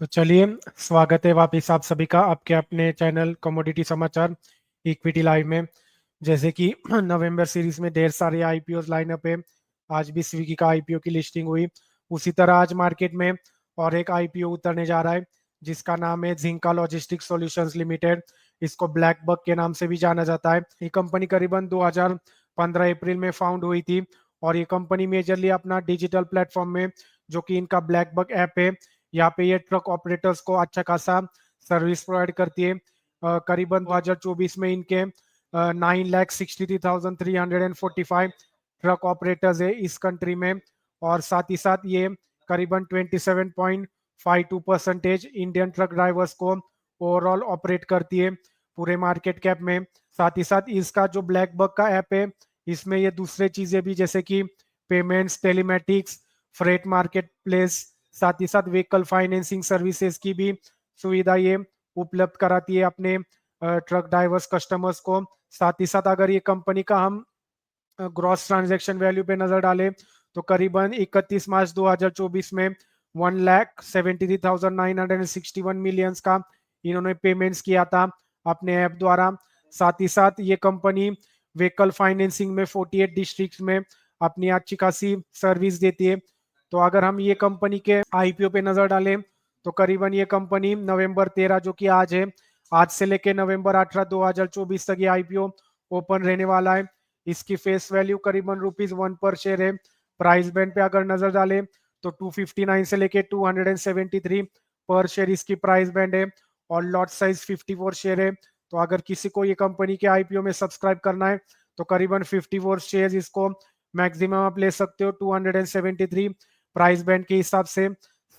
तो चलिए, स्वागत है वापिस आप सभी का आपके अपने चैनल कमोडिटी समाचार इक्विटी लाइव में। जैसे कि नवंबर सीरीज में ढेर सारे आईपीओ लाइनअप है। आज भी स्विगी का आईपीओ की लिस्टिंग हुई। उसी तरह आज मार्केट में और एक आईपीओ उतरने जा रहा है जिसका नाम है जिंका लॉजिस्टिक्स सॉल्यूशंस लिमिटेड। इसको ब्लैक बक के नाम से भी जाना जाता है। ये कंपनी करीबन 2015 अप्रैल में फाउंड हुई थी और ये कंपनी मेजरली अपना डिजिटल प्लेटफॉर्म में, जो कि इनका ब्लैक बक ऐप है, यहाँ पे ये ट्रक ऑपरेटर्स को अच्छा खासा सर्विस प्रोवाइड करती है। करीबन 2024 में इनके 9,63,345 ट्रक ऑपरेटर्स है इस कंट्री में। और साथ ही साथ ये करीबन 27.52% इंडियन ट्रक ड्राइवर्स को ओवरऑल ऑपरेट करती है पूरे मार्केट कैप में। साथ ही साथ इसका जो ब्लैक बक का ऐप है, इसमें ये दूसरे चीजें भी जैसे कि payments, telematics, freight market place, साथ ही साथ व्हीकल फाइनेंसिंग सर्विसेज की भी सुविधा ये उपलब्ध कराती है अपने ट्रक ड्राइवर्स कस्टमर्स को। साथ ही साथ अगर ये कंपनी का हम ग्रॉस ट्रांजैक्शन वैल्यू पे नजर डालें तो करीबन 31 मार्च 2024 में 1,73,961 मिलियंस का इन्होंने पेमेंट्स किया था अपने ऐप द्वारा। साथ ही साथ ये कंपनी व्हीकल फाइनेंसिंग में 48 डिस्ट्रिक्ट में अपनी अच्छी खासी सर्विस देती है। तो अगर हम ये कंपनी के आईपीओ पे नजर डालें तो करीबन ये कंपनी नवंबर 13 जो कि आज है, आज से लेके नवंबर 18 2024 तक ये आईपीओ ओपन रहने वाला है। इसकी फेस वैल्यू करीबन ₹1 पर शेयर है। प्राइस बैंड पे अगर नजर डालें तो 259 से लेके 273 पर शेयर इसकी प्राइस बैंड है और लॉट साइज 54 शेयर है। तो अगर किसी को ये कंपनी के आईपीओ में सब्सक्राइब करना है तो करीबन 54 शेयर इसको मैक्सिमम आप ले सकते हो 273 प्राइस बैंड के हिसाब से।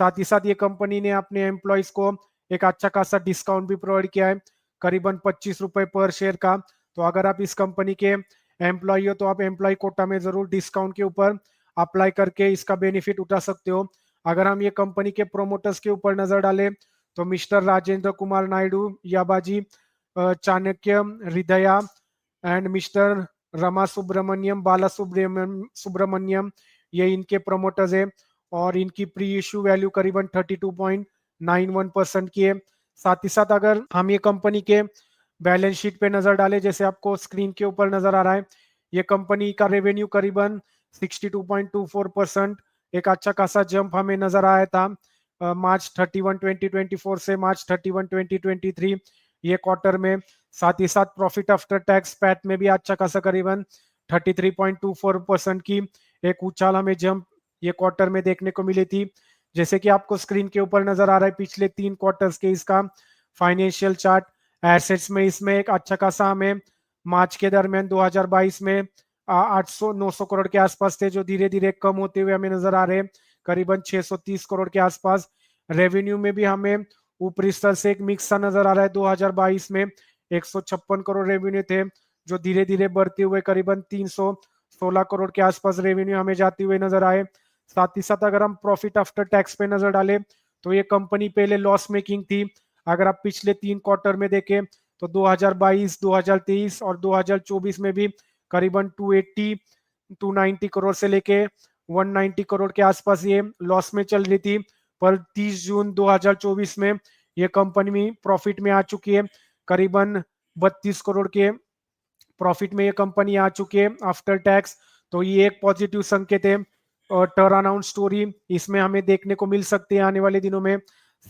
साथ ही साथ ये कंपनी ने अपने एम्प्लॉयज को एक अच्छा खासा डिस्काउंट भी प्रोवाइड किया है, करीबन ₹25 पर शेयर का। तो अगर आप इस कंपनी के एम्प्लॉय हो तो आप एम्प्लॉय कोटा में जरूर डिस्काउंट के ऊपर अप्लाई करके इसका बेनिफिट उठा सकते हो। अगर हम ये कंपनी के प्रोमोटर्स के ऊपर नजर डालें तो मिस्टर राजेंद्र कुमार नायडू, याबाजी चाणक्य, हृदया एंड मिस्टर रमा सुब्रमण्यम, बाला सुब्रमण्यम, ये इनके प्रोमोटर्स है और इनकी प्री इश्यू वैल्यू करीबन 32.91% की है। साथ ही साथ अगर हम ये कंपनी के बैलेंस शीट पे नजर डालें, जैसे आपको स्क्रीन के ऊपर नजर आ रहा है, ये कंपनी का रेवेन्यू करीबन 62.24%, एक अच्छा खासा जंप हमें नजर आया था मार्च 31 2024 से मार्च 31 2023 ये क्वार्टर में। साथ ही साथ प्रॉफिट आफ्टर टैक्स पैट में भी अच्छा खासा करीबन 33.24% की एक उछाल हमें जंप ये क्वार्टर में देखने को मिली थी। जैसे कि आपको स्क्रीन के ऊपर नजर आ रहा है पिछले 3 क्वार्टर्स के इसका फाइनेंशियल चार्ट। एसेट्स में इसमें एक अच्छा खासा हमें मार्च के दरमियान 2022 में 800-900 करोड़ के आसपास थे, जो धीरे धीरे कम होते हुए हमें नजर आ रहे हैं करीबन 630 करोड़ के आसपास। रेवेन्यू में भी हमें ऊपरी स्तर से एक मिक्स सा नजर आ रहा है। 2022 में 156 करोड़ रेवेन्यू थे, जो धीरे धीरे बढ़ते हुए करीबन 316 करोड़ के आसपास रेवेन्यू हमें जाते हुए नजर आए। साथ ही साथ अगर हम प्रॉफिट आफ्टर टैक्स पे नजर डालें तो ये कंपनी पहले लॉस मेकिंग थी। अगर आप पिछले 3 क्वार्टर में देखें तो 2022, 2023 और 2024 में भी करीबन 280, 290 करोड़ से लेके 190 करोड़ के आसपास ये लॉस में चल रही थी। पर 30 जून 2024 में ये कंपनी प्रॉफिट में आ चुकी है, करीबन 32 करोड़ के प्रॉफिट में ये कंपनी आ चुकी है आफ्टर टैक्स। तो ये एक पॉजिटिव संकेत है और टर्न अराउंड स्टोरी इसमें हमें देखने को मिल सकती है आने वाले दिनों में।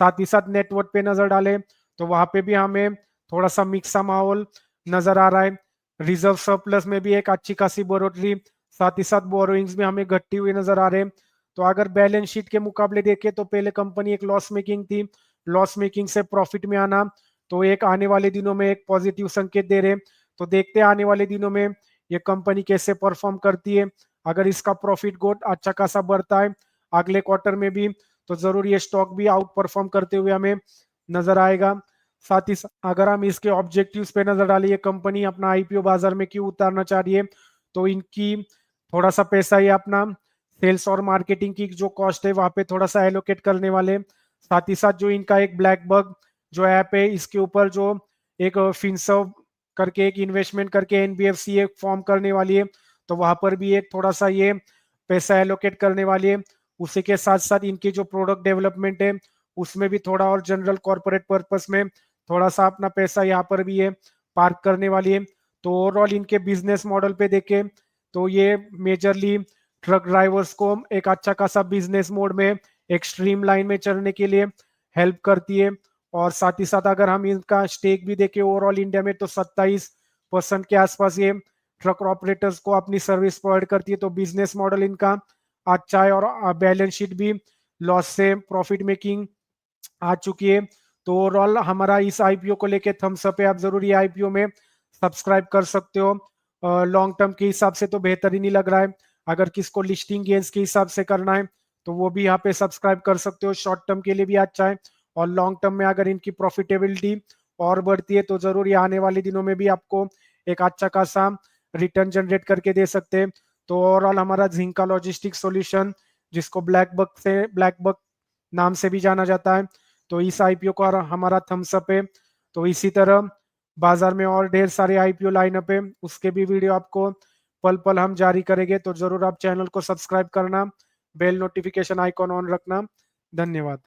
साथ ही साथ नेटवर्क पे नजर डालें तो वहां पे भी हमें थोड़ा सा मिक्स सा माहौल नजर आ रहा है। रिजर्व सरप्लस में भी एक अच्छी खासी बढ़ोतरी, साथ ही साथ बोरोइंग्स भी हमें घटती हुई नजर आ रहे हैं। तो अगर बैलेंस शीट के मुकाबले देखें तो पहले कंपनी एक लॉस मेकिंग थी, लॉस मेकिंग से प्रॉफिट में आना तो एक आने वाले दिनों में एक पॉजिटिव संकेत दे रहे हैं। तो देखते हैं आने वाले दिनों में ये कंपनी कैसे परफॉर्म करती है। अगर इसका प्रॉफिट ग्रोथ अच्छा खासा बढ़ता है अगले क्वार्टर में भी तो जरूर ये स्टॉक भी आउट परफॉर्म करते हुए हमें नजर आएगा। साथ ही अगर हम इसके ऑब्जेक्टिव्स पे नजर डालें, ये कंपनी अपना आईपीओ बाजार में क्यों उतारना चाह रही है, तो इनकी थोड़ा सा पैसा ये अपना सेल्स और मार्केटिंग की जो कॉस्ट है वहां पे थोड़ा सा एलोकेट करने वाले। साथ ही साथ जो इनका एक ब्लैक बग जो ऐप है इसके ऊपर जो एक फिनसर्व करके एक इन्वेस्टमेंट करके एनबीएफसी एक फॉर्म करने वाली है, तो वहां पर भी एक थोड़ा सा ये पैसा एलोकेट करने वाली है। उसी के साथ साथ इनकी जो प्रोडक्ट डेवलपमेंट है उसमें भी थोड़ा और जनरल कॉर्पोरेट पर्पस में थोड़ा सा अपना पैसा यहाँ पर भी ये पार्क करने वाली है। तो ओवरऑल इनके बिजनेस मॉडल पे देखें तो ये मेजरली ट्रक ड्राइवर्स को एक अच्छा खासा बिजनेस मोड में एक स्ट्रीम लाइन में चलने के लिए हेल्प करती है। और साथ ही साथ अगर हम इनका स्टेक भी देखें ओवरऑल इंडिया में तो 27% के आसपास ये ट्रक ऑपरेटर्स को अपनी सर्विस प्रोवाइड करती है। तो बिजनेस मॉडल इनका अच्छा है और बैलेंस शीट भी लॉस से प्रॉफिट मेकिंग आ चुकी है। तो ओवरऑल हमारा इस आईपीओ को लेके थम्स अप है, आप जरूर ये आईपीओ में सब्सक्राइब कर सकते हो। लॉन्ग टर्म के हिसाब से तो बेहतर ही नहीं लग रहा है। अगर किसको लिस्टिंग गेन्स के हिसाब से करना है तो वो भी यहाँ पे सब्सक्राइब कर सकते हो, शॉर्ट टर्म के लिए भी अच्छा है। और लॉन्ग टर्म में अगर इनकी प्रॉफिटेबिलिटी और बढ़ती है तो जरूर ये आने वाले दिनों में भी आपको एक अच्छा खासा रिटर्न जनरेट करके दे सकते हैं। तो ओवरऑल हमारा झिंका लॉजिस्टिक सॉल्यूशन, जिसको ब्लैक बक नाम से भी जाना जाता है, तो इस आईपीओ का हमारा थम्स अप है। तो इसी तरह बाजार में और ढेर सारे आईपीओ लाइनअप है, उसके भी वीडियो आपको पल पल हम जारी करेंगे। तो जरूर आप चैनल को सब्सक्राइब करना, बेल नोटिफिकेशन आइकॉन ऑन रखना। धन्यवाद।